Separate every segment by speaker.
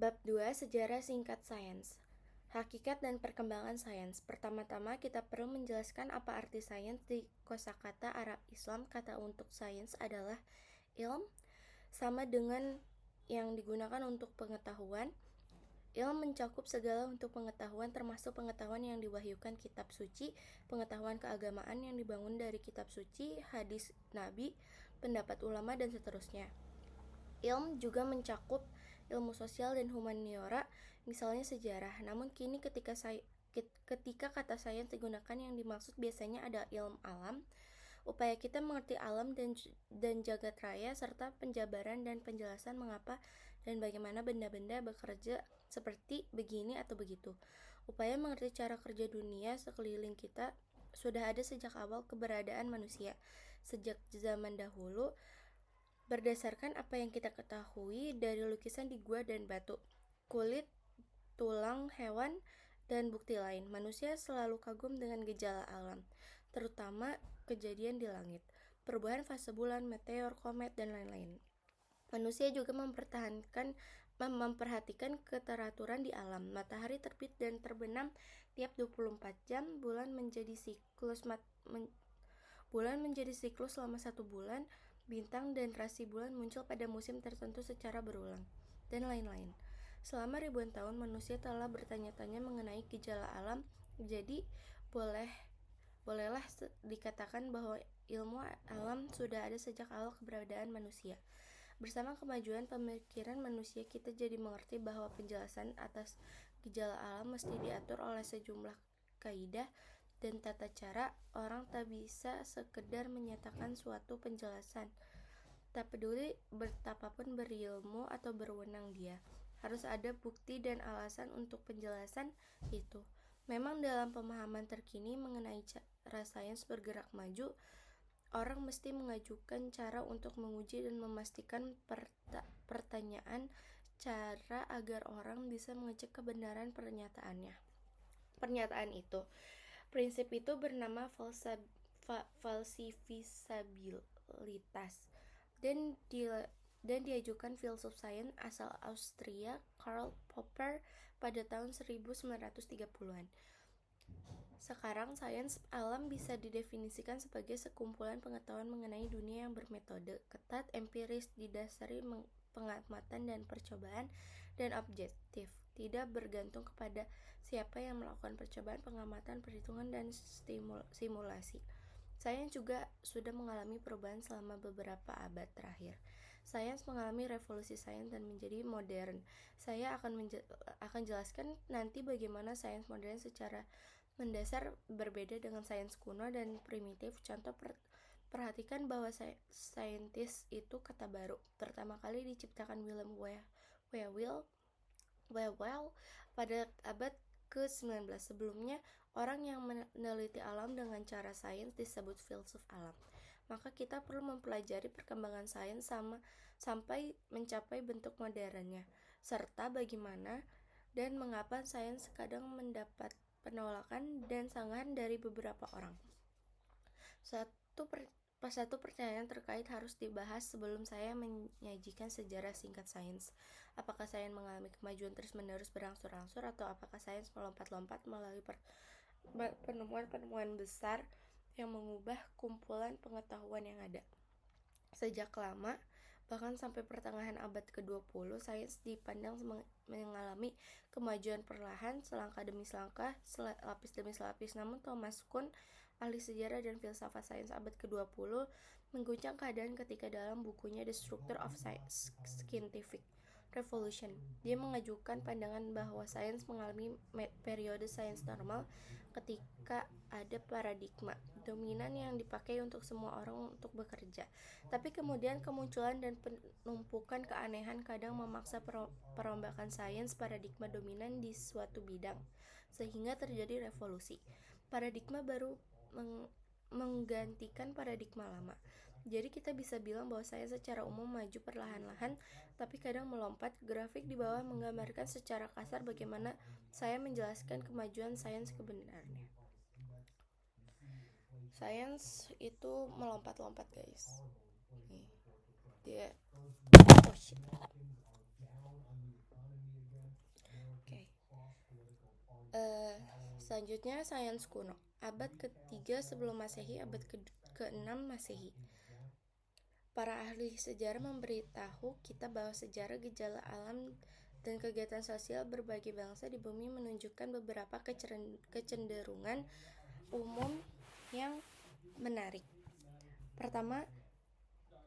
Speaker 1: Bab 2 Sejarah Singkat Sains. Hakikat dan perkembangan sains. Pertama-tama kita perlu menjelaskan apa arti sains di kosakata Arab Islam. Kata untuk sains adalah ilm, sama dengan yang digunakan untuk pengetahuan. Ilm mencakup segala untuk pengetahuan, termasuk pengetahuan yang diwahyukan kitab suci, pengetahuan keagamaan yang dibangun dari kitab suci, hadis Nabi, pendapat ulama, dan seterusnya. Ilm juga mencakup ilmu sosial dan humaniora, misalnya sejarah. Namun kini ketika kata sains digunakan, yang dimaksud biasanya ada ilmu alam, upaya kita mengerti alam dan jagat raya, serta penjabaran dan penjelasan mengapa dan bagaimana benda-benda bekerja seperti begini atau begitu. Upaya mengerti cara kerja dunia sekeliling kita sudah ada sejak awal keberadaan manusia. Sejak zaman dahulu, berdasarkan apa yang kita ketahui dari lukisan di gua dan batu, kulit, tulang hewan, dan bukti lain, manusia selalu kagum dengan gejala alam, terutama kejadian di langit, perubahan fase bulan, meteor, komet, dan lain-lain. Manusia juga memperhatikan keteraturan di alam. Matahari terbit dan terbenam tiap 24 jam, bulan menjadi siklus selama 1 bulan, bintang dan rasi bulan muncul pada musim tertentu secara berulang, dan lain-lain. Selama ribuan tahun, manusia telah bertanya-tanya mengenai gejala alam, jadi bolehlah dikatakan bahwa ilmu alam sudah ada sejak awal keberadaan manusia. Bersama kemajuan pemikiran manusia, kita jadi mengerti bahwa penjelasan atas gejala alam mesti diatur oleh sejumlah kaidah dan tata cara. Orang tak bisa sekedar menyatakan suatu penjelasan, tak peduli betapapun berilmu atau berwenang dia. Harus ada bukti dan alasan untuk penjelasan itu. Memang dalam pemahaman terkini mengenai cara sains bergerak maju, orang mesti mengajukan cara untuk menguji dan memastikan pertanyaan cara agar orang bisa mengecek kebenaran pernyataan itu. Prinsip itu bernama falsifikasibilitas dan diajukan filsuf sains asal Austria Karl Popper pada tahun 1930-an. Sekarang, sains alam bisa didefinisikan sebagai sekumpulan pengetahuan mengenai dunia yang bermetode ketat, empiris, didasari pengamatan dan percobaan, dan objektif, tidak bergantung kepada siapa yang melakukan percobaan, pengamatan, perhitungan, dan simulasi. Sains juga sudah mengalami perubahan selama beberapa abad terakhir. Sains mengalami revolusi sains dan menjadi modern. Saya akan jelaskan nanti bagaimana sains modern secara mendasar berbeda dengan sains kuno dan primitif. Contoh, perhatikan bahwa saintis itu kata baru. Pertama kali diciptakan Wilhelm Whewell pada abad ke-19. Sebelumnya, orang yang meneliti alam dengan cara sains disebut filsuf alam. Maka kita perlu mempelajari perkembangan sains sampai mencapai bentuk modernnya, serta bagaimana dan mengapa sains kadang mendapat penolakan dan sanggahan dari beberapa orang. Satu pertanyaan terkait harus dibahas sebelum saya menyajikan sejarah singkat sains. Apakah sains mengalami kemajuan terus-menerus berangsur-angsur, atau apakah sains melompat-lompat melalui penemuan-penemuan besar yang mengubah kumpulan pengetahuan yang ada? Sejak lama, bahkan sampai pertengahan abad ke-20, sains dipandang mengalami kemajuan perlahan, selangkah demi selangkah, lapis demi selapis. Namun Thomas Kuhn, ahli sejarah dan filsafat sains abad ke-20, mengguncang keadaan ketika dalam bukunya The Structure of Scientific Revolution, dia mengajukan pandangan bahwa sains mengalami periode sains normal ketika ada paradigma dominan yang dipakai untuk semua orang untuk bekerja. Tapi kemudian kemunculan dan penumpukan keanehan kadang memaksa perombakan sains paradigma dominan di suatu bidang, sehingga terjadi revolusi. Paradigma baru menggantikan paradigma lama. Jadi kita bisa bilang bahwa sains secara umum maju perlahan-lahan, tapi kadang melompat. Grafik di bawah menggambarkan secara kasar bagaimana saya menjelaskan kemajuan sains kebenarannya. Sains itu melompat-lompat, guys. Nih, dia Selanjutnya, sains kuno. Abad ke-3 sebelum Masehi, abad ke-6 Masehi. Para ahli sejarah memberitahu kita bahwa sejarah gejala alam dan kegiatan sosial berbagai bangsa di bumi menunjukkan beberapa kecenderungan umum yang menarik. Pertama,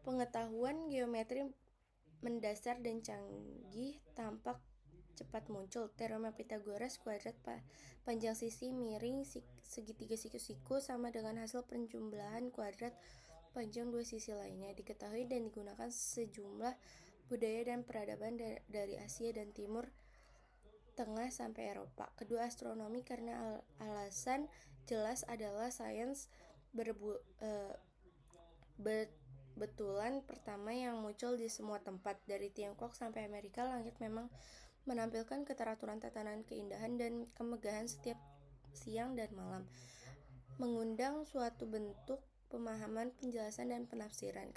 Speaker 1: pengetahuan geometri mendasar dan canggih tampak cepat muncul. Teorema Pythagoras kuadrat panjang sisi miring segitiga siku-siku sama dengan hasil penjumlahan kuadrat panjang dua sisi lainnya diketahui dan digunakan sejumlah budaya dan peradaban dari Asia dan Timur Tengah sampai Eropa. Kedua, astronomi karena alasan jelas adalah sains betulan pertama yang muncul di semua tempat. Dari Tiongkok sampai Amerika, langit memang menampilkan keteraturan tatanan, keindahan, dan kemegahan setiap siang dan malam, mengundang suatu bentuk pemahaman, penjelasan, dan penafsiran.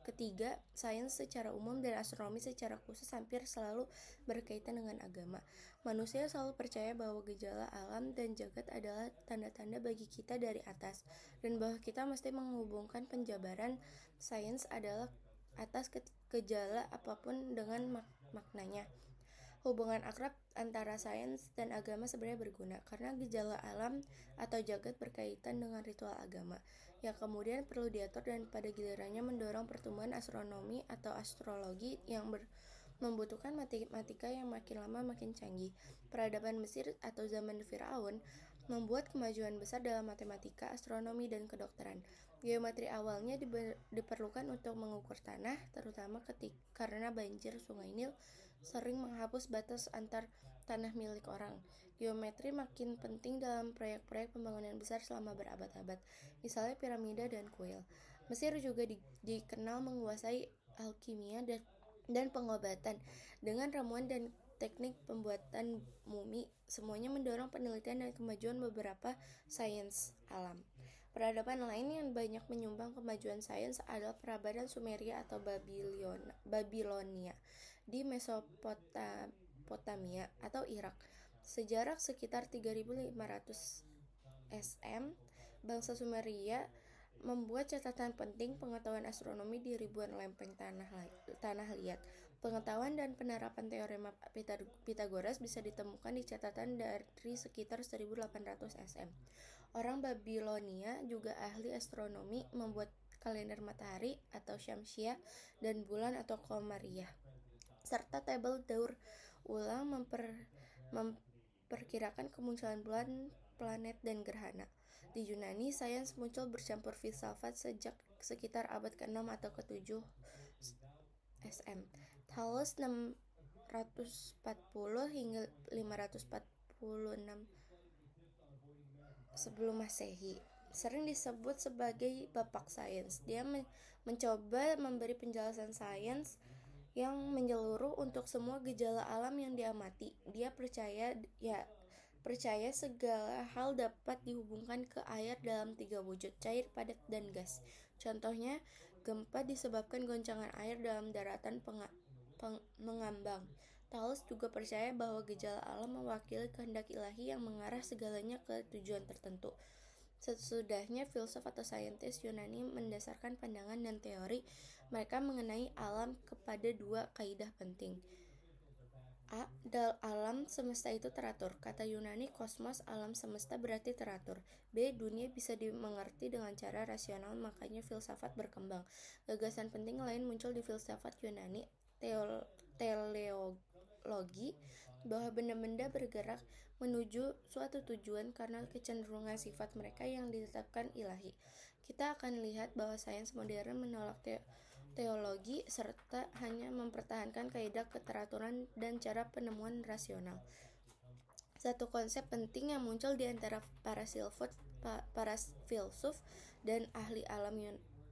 Speaker 1: Ketiga, sains secara umum dan astronomi secara khusus hampir selalu berkaitan dengan agama. Manusia selalu percaya bahwa gejala alam dan jagat adalah tanda-tanda bagi kita dari atas, dan bahwa kita mesti menghubungkan penjabaran sains adalah atas gejala apapun dengan maknanya. Hubungan akrab antara sains dan agama sebenarnya berguna, karena gejala alam atau jagat berkaitan dengan ritual agama, yang kemudian perlu diatur dan pada gilirannya mendorong pertumbuhan astronomi atau astrologi yang membutuhkan matematika yang makin lama makin canggih. Peradaban Mesir atau zaman Firaun membuat kemajuan besar dalam matematika, astronomi, dan kedokteran. Geometri awalnya diperlukan untuk mengukur tanah, terutama karena banjir Sungai Nil sering menghapus batas antar tanah milik orang. Geometri makin penting dalam proyek-proyek pembangunan besar selama berabad-abad, misalnya piramida dan kuil. Mesir juga dikenal menguasai alkimia dan pengobatan dengan ramuan dan teknik pembuatan mumi. Semuanya mendorong penelitian dan kemajuan beberapa sains alam. Peradaban lain yang banyak menyumbang kemajuan sains adalah peradaban Sumeria atau Babilonia di Mesopotamia atau Irak. Sejarak sekitar 3500 SM, bangsa Sumeria membuat catatan penting pengetahuan astronomi di ribuan lempeng tanah liat. Pengetahuan dan penerapan teorema Pythagoras bisa ditemukan di catatan dari sekitar 1800 SM. Orang Babilonia juga ahli astronomi, membuat kalender matahari atau Syamsiah dan bulan atau Qamariyah, serta tabel daur ulang memperkirakan kemunculan bulan, planet, dan gerhana. Di Yunani, sains muncul bercampur filsafat sejak sekitar abad ke-6 atau ke-7 SM. Thales 640 hingga 546 sebelum Masehi sering disebut sebagai bapak sains. Dia mencoba memberi penjelasan sains yang menyeluruh untuk semua gejala alam yang diamati. Dia percaya segala hal dapat dihubungkan ke air dalam 3 wujud, cair, padat, dan gas. Contohnya, gempa disebabkan goncangan air dalam daratan mengambang. Thales juga percaya bahwa gejala alam mewakili kehendak ilahi yang mengarah segalanya ke tujuan tertentu. Sesudahnya, filsuf atau saintis Yunani mendasarkan pandangan dan teori mereka mengenai alam kepada dua kaidah penting. A. Alam semesta itu teratur. Kata Yunani, kosmos, alam semesta berarti teratur. B. Dunia bisa dimengerti dengan cara rasional, makanya filsafat berkembang. Gagasan penting lain muncul di filsafat Yunani, teleologi, bahwa benda-benda bergerak menuju suatu tujuan karena kecenderungan sifat mereka yang ditetapkan ilahi. Kita akan lihat bahwa sains modern menolak teologi serta hanya mempertahankan kaidah keteraturan dan cara penemuan rasional. Satu konsep penting yang muncul di antara para filsuf dan ahli alam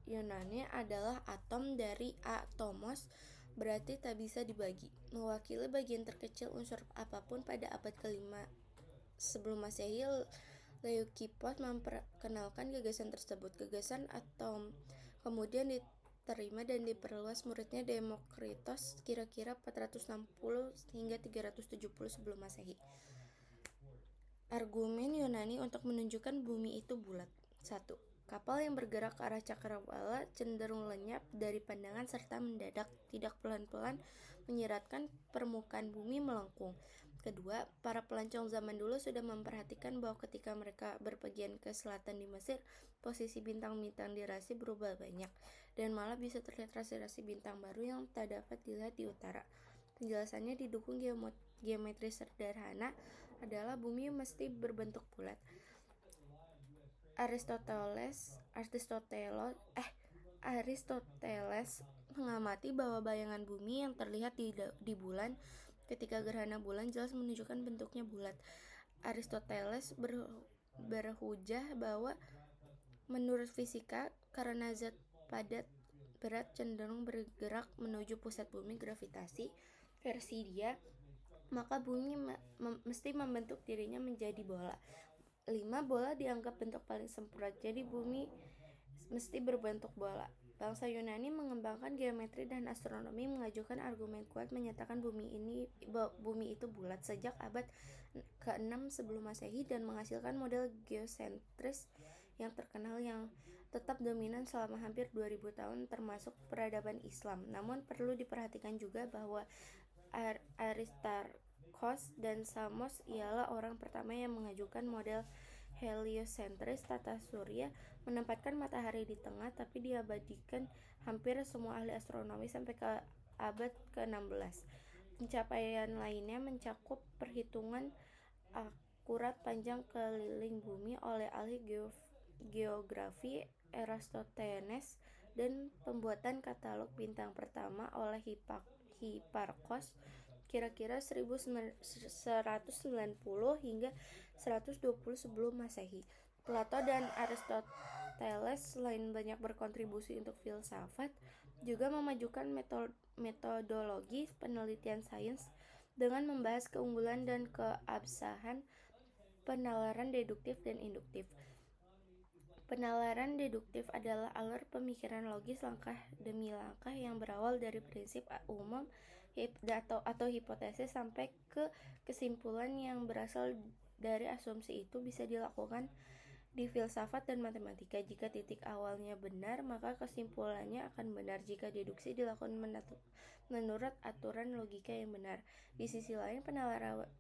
Speaker 1: Yunani adalah atom, dari atomos berarti tak bisa dibagi, mewakili bagian terkecil unsur apapun. Pada abad ke-5 sebelum Masehi, Leukippos memperkenalkan gagasan tersebut. Gagasan atom kemudian diterima dan diperluas muridnya Demokritos kira-kira 460 hingga 370 sebelum Masehi. Argumen Yunani untuk menunjukkan bumi itu bulat. 1. Kapal yang bergerak ke arah cakrawala cenderung lenyap dari pandangan serta mendadak, tidak pelan-pelan menyiratkan permukaan bumi melengkung. Kedua, para pelancong zaman dulu sudah memperhatikan bahwa ketika mereka berpergian ke selatan di Mesir, posisi bintang-bintang di rasi berubah banyak, dan malah bisa terlihat rasi-rasi bintang baru yang tak dapat dilihat di utara. Penjelasannya didukung geometri sederhana adalah bumi mesti berbentuk bulat. Aristoteles mengamati bahwa bayangan bumi yang terlihat di bulan ketika gerhana bulan jelas menunjukkan bentuknya bulat. Aristoteles berhujah bahwa menurut fisika, karena zat padat berat cenderung bergerak menuju pusat bumi gravitasi versi dia, maka bumi mesti membentuk dirinya menjadi bola. 5. Bola dianggap bentuk paling sempurna, jadi bumi mesti berbentuk bola. Bangsa Yunani mengembangkan geometri dan astronomi, mengajukan argumen kuat menyatakan bumi itu bulat sejak abad ke-6 sebelum Masehi dan menghasilkan model geosentris yang terkenal yang tetap dominan selama hampir 2000 tahun termasuk peradaban Islam. Namun perlu diperhatikan juga bahwa Aristarchus dan Samos ialah orang pertama yang mengajukan model heliosentris tata surya, menempatkan matahari di tengah, tapi diabadikan hampir semua ahli astronomi sampai ke abad ke-16. Pencapaian lainnya mencakup perhitungan akurat panjang keliling bumi oleh ahli geografi Eratosthenes dan pembuatan katalog bintang pertama oleh Hipparchus kira-kira 1190 hingga 120 sebelum Masehi. Plato dan Aristoteles selain banyak berkontribusi untuk filsafat, juga memajukan metodologi penelitian sains dengan membahas keunggulan dan keabsahan penalaran deduktif dan induktif. Penalaran deduktif adalah alur pemikiran logis langkah demi langkah yang berawal dari prinsip umum atau hipotesis sampai ke kesimpulan yang berasal dari asumsi. Itu bisa dilakukan di filsafat dan matematika. Jika titik awalnya benar, maka kesimpulannya akan benar jika deduksi dilakukan menurut aturan logika yang benar. Di sisi lain,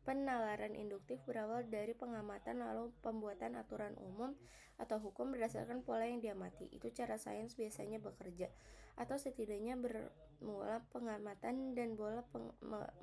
Speaker 1: penalaran induktif berawal dari pengamatan lalu pembuatan aturan umum atau hukum berdasarkan pola yang diamati. Itu cara sains biasanya bekerja, atau setidaknya bermula pengamatan dan bola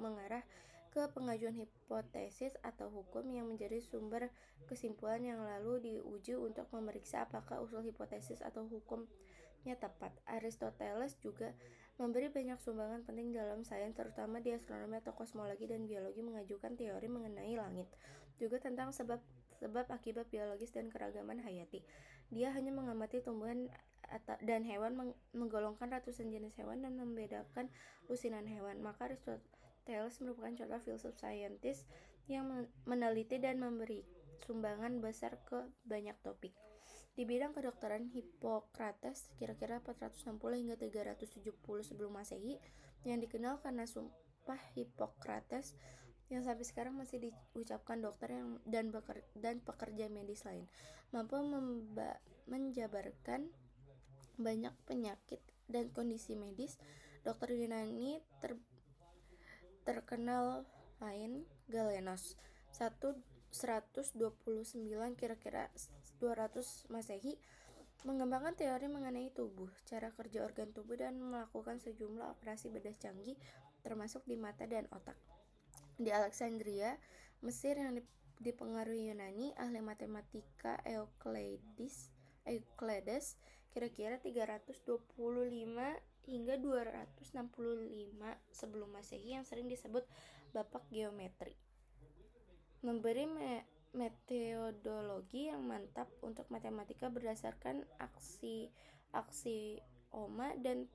Speaker 1: mengarah ke pengajuan hipotesis atau hukum yang menjadi sumber kesimpulan yang lalu diuji untuk memeriksa apakah usul hipotesis atau hukumnya tepat. Aristoteles juga memberi banyak sumbangan penting dalam sains, terutama di astronomi atau kosmologi dan biologi, mengajukan teori mengenai langit, juga tentang sebab akibat biologis dan keragaman hayati. Dia hanya mengamati tumbuhan dan hewan, menggolongkan ratusan jenis hewan dan membedakan lusinan hewan. Maka Aristoteles merupakan contoh filsuf saintis yang meneliti dan memberi sumbangan besar ke banyak topik. Di bidang kedokteran, Hippocrates kira-kira 460 hingga 370 sebelum Masehi, yang dikenal karena sumpah Hippocrates yang sampai sekarang masih diucapkan dokter dan pekerja medis lain, mampu menjabarkan banyak penyakit dan kondisi medis. Dokter Yunani terkenal lain Galenos 129 kira-kira 200 Masehi mengembangkan teori mengenai tubuh, cara kerja organ tubuh, dan melakukan sejumlah operasi bedah canggih termasuk di mata dan otak. Di Alexandria, Mesir yang dipengaruhi Yunani, ahli matematika Euclides kira-kira 325 hingga 265 sebelum Masehi, yang sering disebut bapak geometri, memberi metodologi yang mantap untuk matematika berdasarkan aksioma dan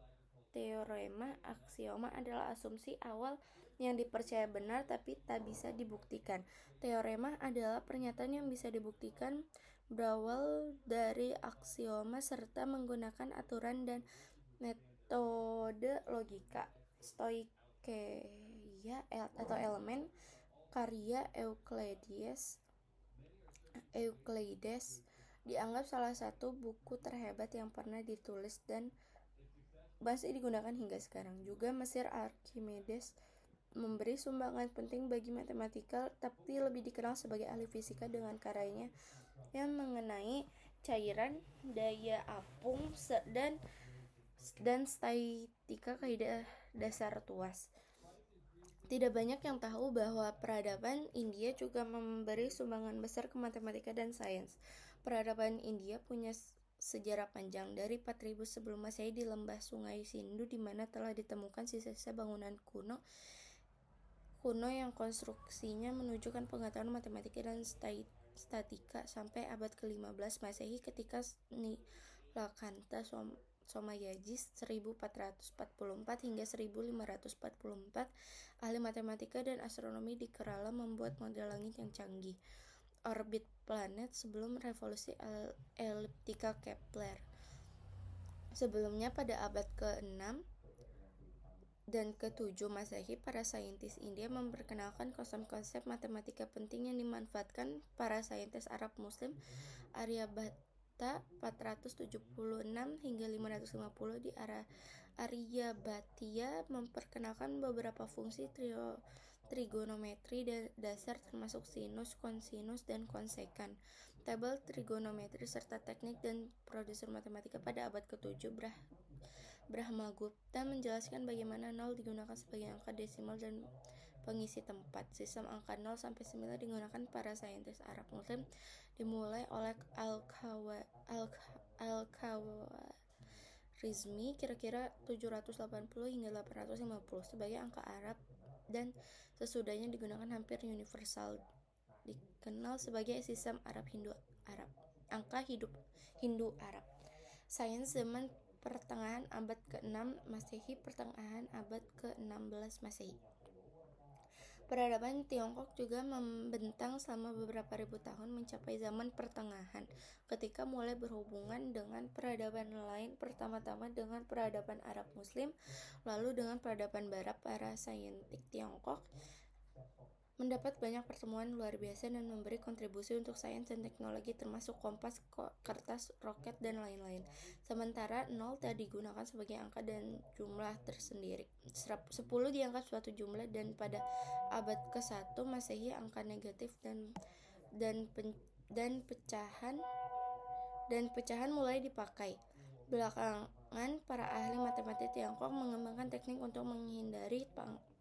Speaker 1: teorema. Aksioma adalah asumsi awal yang dipercaya benar tapi tak bisa dibuktikan. Teorema adalah pernyataan yang bisa dibuktikan, berawal dari aksioma serta menggunakan aturan dan metode logika. Stoicheia atau elemen, karya Euclides Euclides dianggap salah satu buku terhebat yang pernah ditulis dan masih digunakan hingga sekarang. Juga Mesir, Archimedes memberi sumbangan penting bagi matematika, tapi lebih dikenal sebagai ahli fisika dengan karyanya yang mengenai cairan, daya apung, dan statistika kaidah dasar tuas. Tidak banyak yang tahu bahwa peradaban India juga memberi sumbangan besar ke matematika dan sains. Peradaban India punya sejarah panjang dari 4000 sebelum Masehi di lembah Sungai Sindu, di mana telah ditemukan sisa-sisa bangunan kuno yang konstruksinya menunjukkan pengetahuan matematika dan statistika sampai abad ke-15 Masehi ketika Nilakanta Somayaji 1444 hingga 1544, ahli matematika dan astronomi di Kerala, membuat model langit yang canggih, orbit planet sebelum revolusi eliptika Kepler. Sebelumnya pada abad ke-6 dan ke-7 Masehi, para saintis India memperkenalkan konsep-konsep matematika penting yang dimanfaatkan para saintis Arab Muslim. Aryabhata 476 hingga 550 di Aryabhatia memperkenalkan beberapa fungsi trigonometri dasar termasuk sinus, kosinus, dan konsekan, tabel trigonometri, serta teknik dan prosedur matematika. Pada abad ke-7 Brahmagupta menjelaskan bagaimana 0 digunakan sebagai angka desimal dan pengisi tempat. Sistem angka 0 sampai 9 digunakan para saintis Arab Muslim dimulai oleh Al-Khawarizmi kira-kira 780 hingga 850 sebagai angka Arab, dan sesudahnya digunakan hampir universal, dikenal sebagai sistem angka Hindu-Arab. Sains zaman pertengahan abad ke-6 Masehi, pertengahan abad ke-16 Masehi. Peradaban Tiongkok juga membentang selama beberapa ribu tahun mencapai zaman pertengahan, ketika mulai berhubungan dengan peradaban lain, pertama-tama dengan peradaban Arab Muslim, lalu dengan peradaban Barat. Para saintis Tiongkok mendapat banyak pertemuan luar biasa dan memberi kontribusi untuk sains dan teknologi, termasuk kompas, kertas, roket, dan lain-lain. Sementara 0 tidak digunakan sebagai angka dan jumlah tersendiri. 10 dianggap suatu jumlah, dan pada abad ke-1 Masehi angka negatif dan pecahan mulai dipakai. Belakangan, para ahli matematika Tiongkok mengembangkan teknik untuk menghindari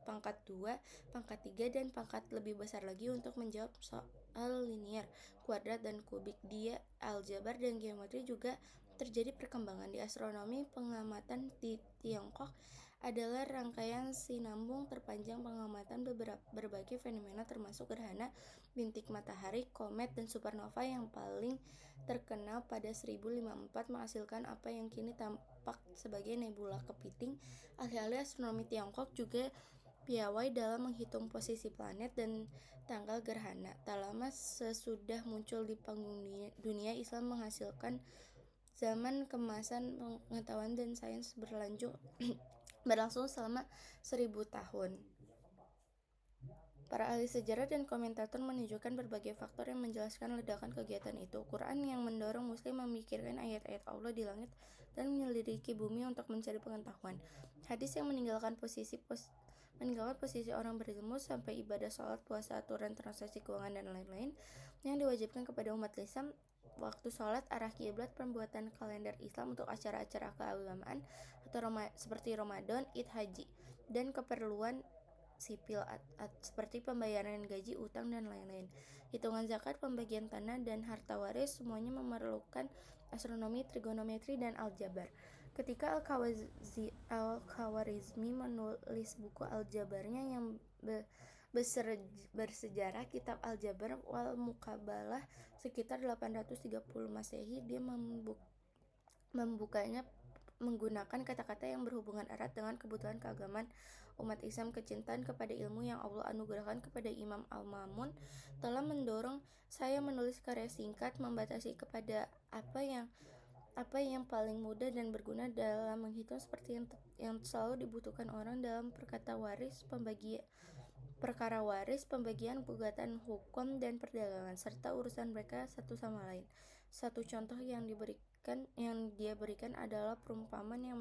Speaker 1: pangkat 2, pangkat 3, dan pangkat lebih besar lagi untuk menjawab soal linear, kuadrat, dan kubik. Di aljabar dan geometri juga terjadi perkembangan. Di astronomi, pengamatan di Tiongkok adalah rangkaian sinambung terpanjang pengamatan berbagai fenomena, termasuk gerhana, bintik matahari, komet, dan supernova. Yang paling terkenal pada 1054 menghasilkan apa yang kini tampak sebagai nebula kepiting. Ahli-ahli astronomi Tiongkok juga piawai dalam menghitung posisi planet dan tanggal gerhana. Tak lama sesudah muncul di panggung dunia, Islam menghasilkan zaman kemasan pengetahuan dan sains berlangsung selama 1000 tahun. Para ahli sejarah dan komentator menunjukkan berbagai faktor yang menjelaskan ledakan kegiatan itu. Quran yang mendorong Muslim memikirkan ayat-ayat Allah di langit dan menyelidiki bumi untuk mencari pengetahuan. Hadis yang meninggalkan posisi orang berilmu sampai ibadah sholat, puasa, aturan transaksi keuangan, dan lain-lain yang diwajibkan kepada umat Islam. Waktu sholat, arah kiblat, pembuatan kalender Islam untuk acara-acara keagamaan atau seperti Ramadan, Id, Haji, dan keperluan sipil seperti pembayaran gaji, utang, dan lain-lain. Hitungan zakat, pembagian tanah, dan harta waris semuanya memerlukan astronomi, trigonometri, dan aljabar. Ketika Al-Khawarizmi menulis buku aljabarnya yang bersejarah kitab Aljabar wal Muqabalah sekitar 830 Masehi, dia membukanya menggunakan kata-kata yang berhubungan erat dengan kebutuhan keagamaan umat Islam. Kecintaan kepada ilmu yang Allah anugerahkan kepada Imam Al-Mamun telah mendorong saya menulis karya singkat, membatasi kepada apa yang paling mudah dan berguna dalam menghitung, seperti yang selalu dibutuhkan orang dalam perkata waris, perkara waris, pembagian gugatan hukum dan perdagangan, serta urusan mereka satu sama lain. Satu contoh yang dia berikan adalah perumpamaan yang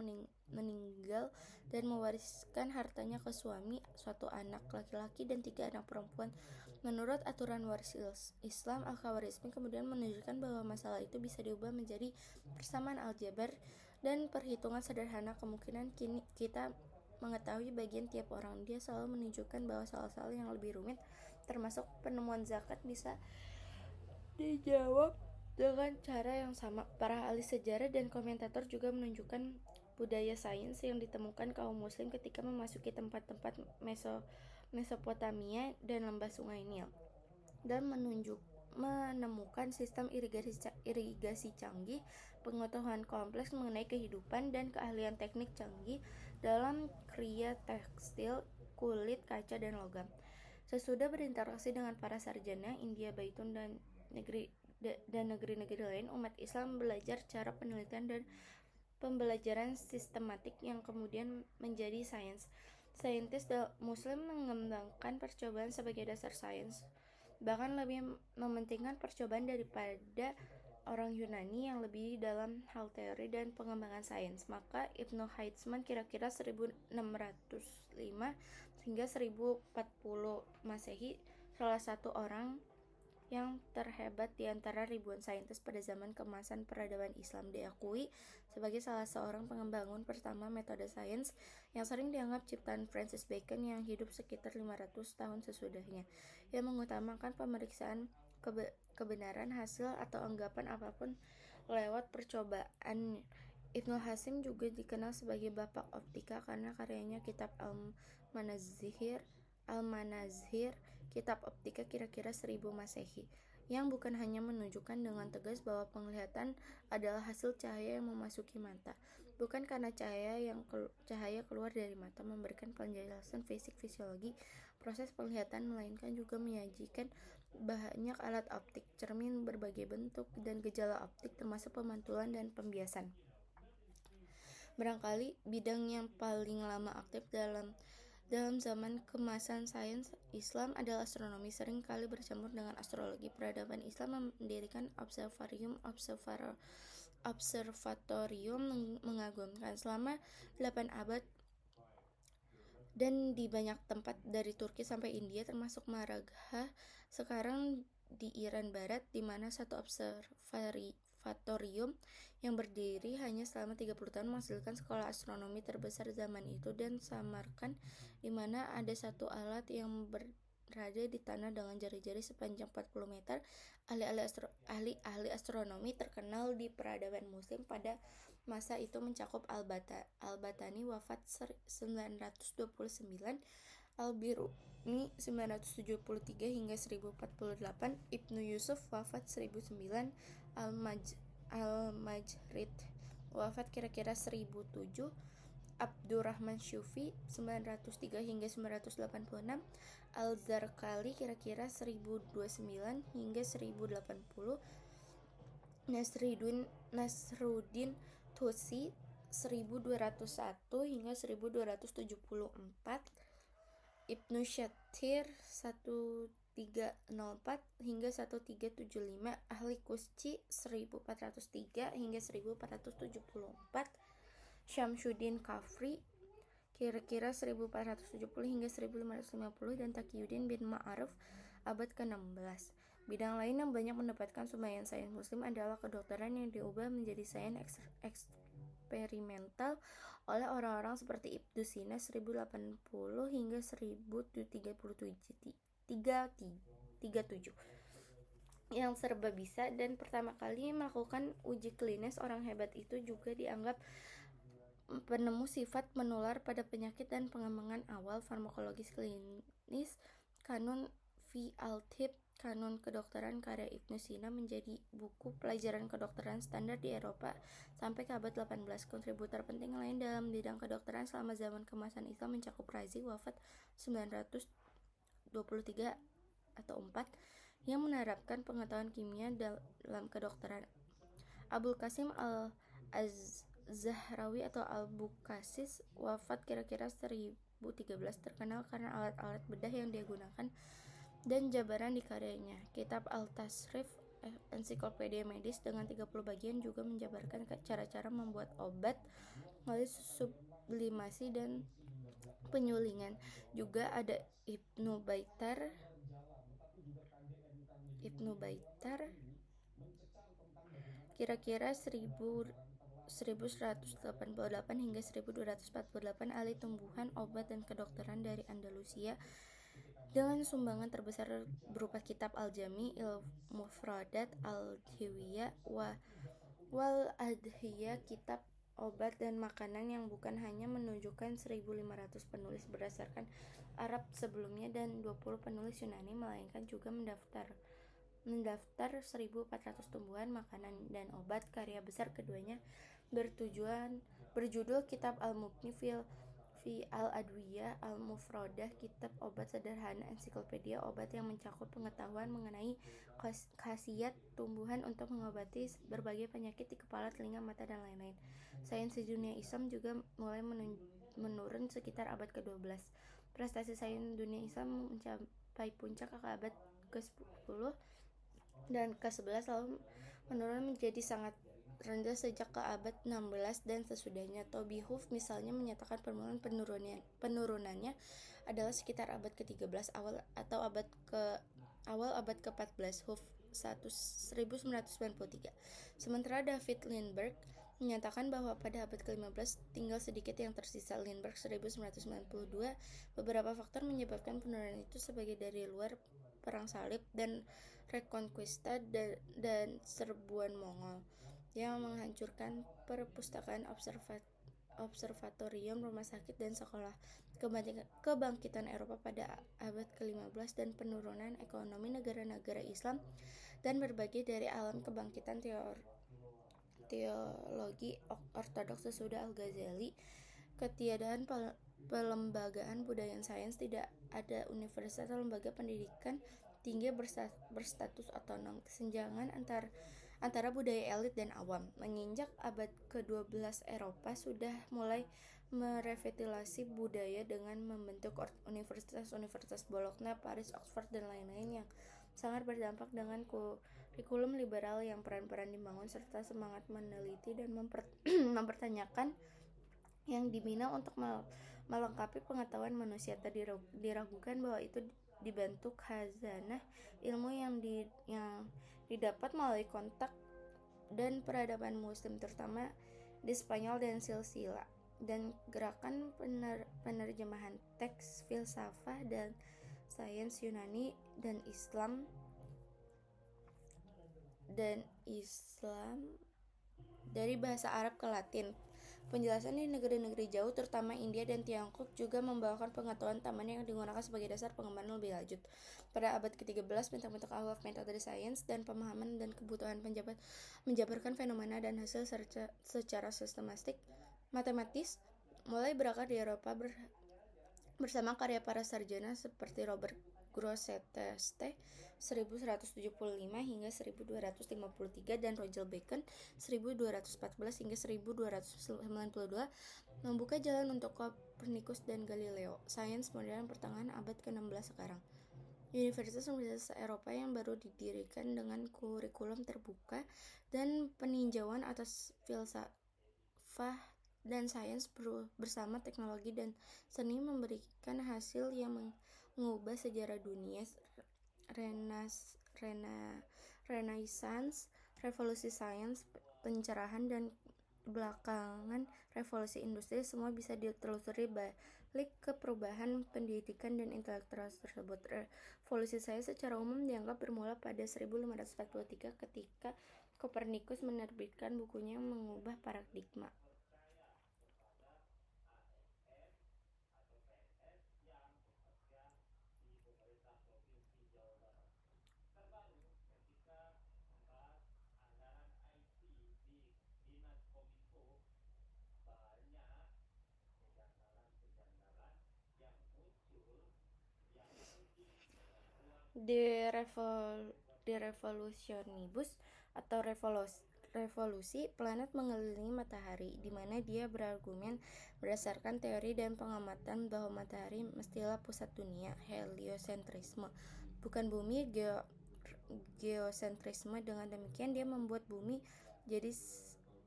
Speaker 1: meninggal dan mewariskan hartanya ke suami, suatu anak laki-laki dan 3 anak perempuan. Menurut aturan waris Islam, Al-Khawarizmi kemudian menunjukkan bahwa masalah itu bisa diubah menjadi persamaan aljabar dan perhitungan sederhana. Kemungkinan kini kita mengetahui bagian tiap orang. Dia selalu menunjukkan bahwa soal-soal yang lebih rumit, termasuk penemuan zakat, bisa dijawab dengan cara yang sama. Para ahli sejarah dan komentator juga menunjukkan budaya sains yang ditemukan kaum muslim ketika memasuki tempat-tempat Mesopotamia dan lembah sungai Nil, dan menemukan sistem irigasi canggih, pengetahuan kompleks mengenai kehidupan, dan keahlian teknik canggih dalam kriya tekstil, kulit, kaca, dan logam. Sesudah berinteraksi dengan para sarjana India, Baitun, dan negeri-negeri lain, umat Islam belajar cara penelitian dan pembelajaran sistematik yang kemudian menjadi sains. Saintis Muslim mengembangkan percobaan sebagai dasar sains, bahkan lebih mementingkan percobaan daripada orang Yunani yang lebih dalam hal teori dan pengembangan sains. Maka Ibnu Heitzman kira-kira 1605 hingga 1040 Masehi, salah satu orang yang terhebat di antara ribuan saintis pada zaman kemasan peradaban Islam, diakui sebagai salah seorang pengembangan pertama metode sains yang sering dianggap ciptaan Francis Bacon yang hidup sekitar 500 tahun sesudahnya, yang mengutamakan pemeriksaan kebenaran hasil atau anggapan apapun lewat percobaan. Ibnu Hasim juga dikenal sebagai bapak optika karena karyanya Kitab Al-Manazhir, kitab optika kira-kira 1000 Masehi, yang bukan hanya menunjukkan dengan tegas bahwa penglihatan adalah hasil cahaya yang memasuki mata, bukan karena cahaya keluar dari mata memberikan penjelasan fisik fisiologi proses penglihatan, melainkan juga menyajikan banyak alat optik, cermin berbagai bentuk, dan gejala optik termasuk pemantulan dan pembiasan. Barangkali bidang yang paling lama aktif dalam zaman kemasan sains Islam adalah astronomi, sering kali bercampur dengan astrologi. Peradaban Islam mendirikan observatorium mengagumkan selama 8 abad dan di banyak tempat dari Turki sampai India, termasuk Maragha sekarang di Iran Barat, di mana satu observatorium yang berdiri hanya selama 30 tahun menghasilkan sekolah astronomi terbesar zaman itu, dan Samarkand, di mana ada satu alat yang berada di tanah dengan jari-jari sepanjang 40 meter. Ahli astronomi terkenal di peradaban muslim pada masa itu mencakup Al-Batani wafat 929, Al-Biruni 973 hingga 1048, Ibnu Yusuf wafat 1009, Al-Majrid wafat kira-kira 1007, Abdurrahman Syufi 903 hingga 986, Al-Zarqali kira-kira 1029 hingga 1080, Nasruddin Tusi 1201 hingga 1274, Ibnu Shatir 1304 hingga 1375, Ahli Kusci 1403 hingga 1474, Syamsuddin Kafri kira-kira 1470 hingga 1550, dan Taqiyuddin bin Ma'aruf abad ke-16. Bidang lain yang banyak mendapatkan sumbatan sains muslim adalah kedokteran yang diubah menjadi sains eksperimental oleh orang-orang seperti Ibnu Sina 1080 hingga 1037 yang serba bisa, dan pertama kali melakukan uji klinis. Orang hebat itu juga dianggap penemu sifat menular pada penyakit dan pengembangan awal farmakologis klinis. Kanun fi al-Tibb, kanun kedokteran karya Ibnu Sina, menjadi buku pelajaran kedokteran standar di Eropa sampai ke abad 18. Kontributor penting lain dalam bidang kedokteran selama zaman kemasan Islam mencakup Razi wafat 923 atau 4, yang menerapkan pengetahuan kimia dalam kedokteran. Abul Qasim Al-Zahrawi atau Al-Bukasis wafat kira-kira 2013 terkenal karena alat-alat bedah yang dia gunakan dan jabaran di karyanya. Kitab Al-Tasrif, ensiklopedia medis dengan 30 bagian, juga menjabarkan cara-cara membuat obat melalui sublimasi dan penyulingan. Juga ada Ibnu Baitar kira-kira 1188 hingga 1248, ahli tumbuhan, obat, dan kedokteran dari Andalusia, dengan sumbangan terbesar berupa kitab Al-Jami, Il-Mufradat, Al-Hawiyah, wal Adhiyah, kitab obat dan makanan, yang bukan hanya menunjukkan 1.500 penulis berdasarkan Arab sebelumnya dan 20 penulis Yunani, melainkan juga mendaftar 1.400 tumbuhan, makanan, dan obat. Karya besar keduanya berjudul Kitab Al-Mughni fi Al-Adwiyah, Al-Mufradah, kitab obat sederhana, ensiklopedia obat yang mencakup pengetahuan mengenai khasiat tumbuhan untuk mengobati berbagai penyakit di kepala, telinga, mata, dan lain-lain. Sains di dunia Islam juga mulai menurun sekitar abad ke-12. Prestasi sains dunia Islam mencapai puncak ke abad ke-10 dan ke-11, lalu menurun menjadi sangat rendah sejak ke abad 16 dan sesudahnya. Toby Huff misalnya menyatakan penurunannya adalah sekitar abad ke-13 awal abad ke-14. Huff 1993. Sementara David Lindbergh menyatakan bahwa pada abad ke-15 tinggal sedikit yang tersisa. Lindbergh 1992. Beberapa faktor menyebabkan penurunan itu sebagai dari luar, perang salib dan Reconquista, dan serbuan Mongol yang menghancurkan perpustakaan, observatorium, rumah sakit, dan sekolah. Kebangkitan Eropa pada abad ke-15 dan penurunan ekonomi negara-negara Islam dan berbagai dari alam kebangkitan teologi ortodoks sesudah Al-Ghazali. Ketiadaan pelembagaan budaya sains, tidak ada universitas atau lembaga pendidikan tinggi berstatus otonom. Kesenjangan antara budaya elit dan awam. Menginjak abad ke-12, Eropa sudah mulai merevitalisasi budaya dengan membentuk universitas Bologna, Paris, Oxford, dan lain-lain yang sangat berdampak dengan kurikulum liberal yang peran-peran dibangun serta semangat meneliti dan mempertanyakan yang dibina untuk melengkapi pengetahuan manusia. Tak diragukan bahwa itu dibentuk khazanah ilmu yang didapat melalui kontak dan peradaban muslim, terutama di Spanyol dan Silsilah, dan gerakan penerjemahan teks filsafah dan sains Yunani dan Islam dari bahasa Arab ke Latin. Penjelasan di negeri-negeri jauh, terutama India dan Tiongkok, juga membawakan pengetahuan tambahan yang digunakan sebagai dasar pengembangan lebih lanjut. Pada abad ke-13, bentuk-bentuk awal metode sains dan pemahaman dan kebutuhan menjabarkan fenomena dan hasil secara sistematik matematis mulai berakar di Eropa bersama karya para sarjana seperti Robert Grosseteste 1175 hingga 1253 dan Roger Bacon 1214 hingga 1292 membuka jalan untuk Copernicus dan Galileo. Sains modern pertengahan abad ke-16 sekarang. Universitas Eropa yang baru didirikan dengan kurikulum terbuka dan peninjauan atas filsafah dan sains bersama teknologi dan seni memberikan hasil yang mengubah sejarah dunia. Renaissance, revolusi sains, pencerahan, dan belakangan revolusi industri, semua bisa ditelusuri balik ke perubahan pendidikan dan intelektual tersebut. Revolusi sains secara umum dianggap bermula pada 1543 ketika Copernicus menerbitkan bukunya yang mengubah paradigma. De Revolutionibus atau revolusi, planet mengelilingi matahari, di mana dia berargumen berdasarkan teori dan pengamatan bahwa matahari mestilah pusat dunia, heliosentrisme, bukan bumi, geosentrisme. Dengan demikian dia membuat bumi jadi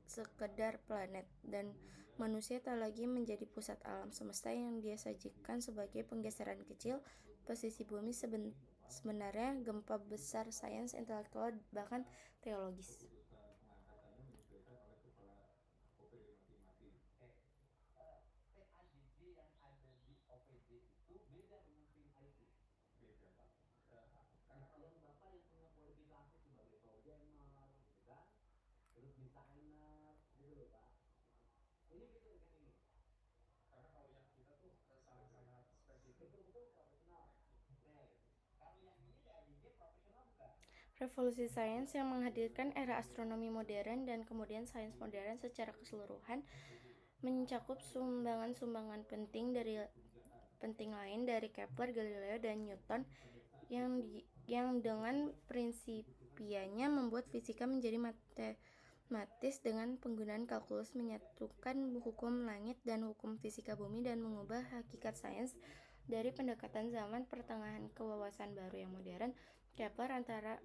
Speaker 1: sekedar planet, dan manusia tak lagi menjadi pusat alam semesta yang dia sajikan sebagai penggeseran kecil. Posisi bumi sebenarnya gempa besar sains, intelektual, bahkan teologis. Revolusi sains yang menghadirkan era astronomi modern dan kemudian sains modern secara keseluruhan mencakup sumbangan-sumbangan penting lain dari Kepler, Galileo, dan Newton yang dengan prinsipianya membuat fisika menjadi matematis dengan penggunaan kalkulus, menyatukan hukum langit dan hukum fisika bumi, dan mengubah hakikat sains dari pendekatan zaman pertengahan ke wawasan baru yang modern. Kepler antara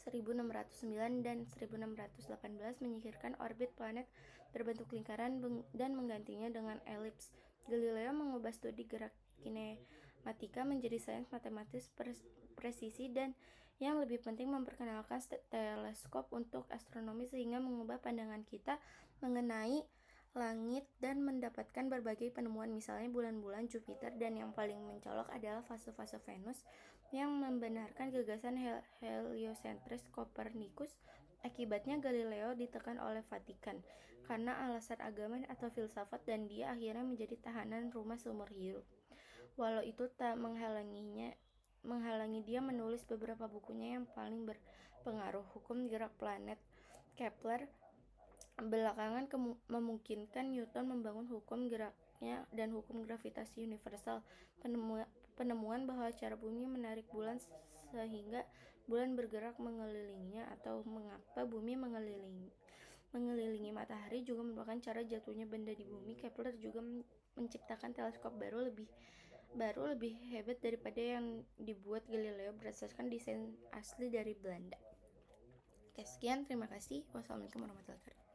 Speaker 1: 1609 dan 1618 menyingkirkan orbit planet berbentuk lingkaran dan menggantinya dengan elips. Galileo mengubah studi gerak kinematika menjadi sains matematis presisi, dan yang lebih penting memperkenalkan teleskop untuk astronomi sehingga mengubah pandangan kita mengenai langit dan mendapatkan berbagai penemuan, misalnya bulan-bulan Jupiter, dan yang paling mencolok adalah fase-fase Venus yang membenarkan gagasan heliosentris Kopernikus. Akibatnya Galileo ditekan oleh Vatikan karena alasan agama atau filsafat, dan dia akhirnya menjadi tahanan rumah seumur hidup. Walau itu tak menghalangi dia menulis beberapa bukunya yang paling berpengaruh. Hukum gerak planet Kepler belakangan memungkinkan Newton membangun hukum geraknya dan hukum gravitasi universal. Penemuan bahwa cara bumi menarik bulan sehingga bulan bergerak mengelilinginya, atau mengapa bumi mengelilingi matahari, juga merupakan cara jatuhnya benda di bumi. Kepler juga menciptakan teleskop baru lebih hebat daripada yang dibuat Galileo berdasarkan desain asli dari Belanda. Oke, sekian, terima kasih. Wassalamualaikum warahmatullahi wabarakatuh.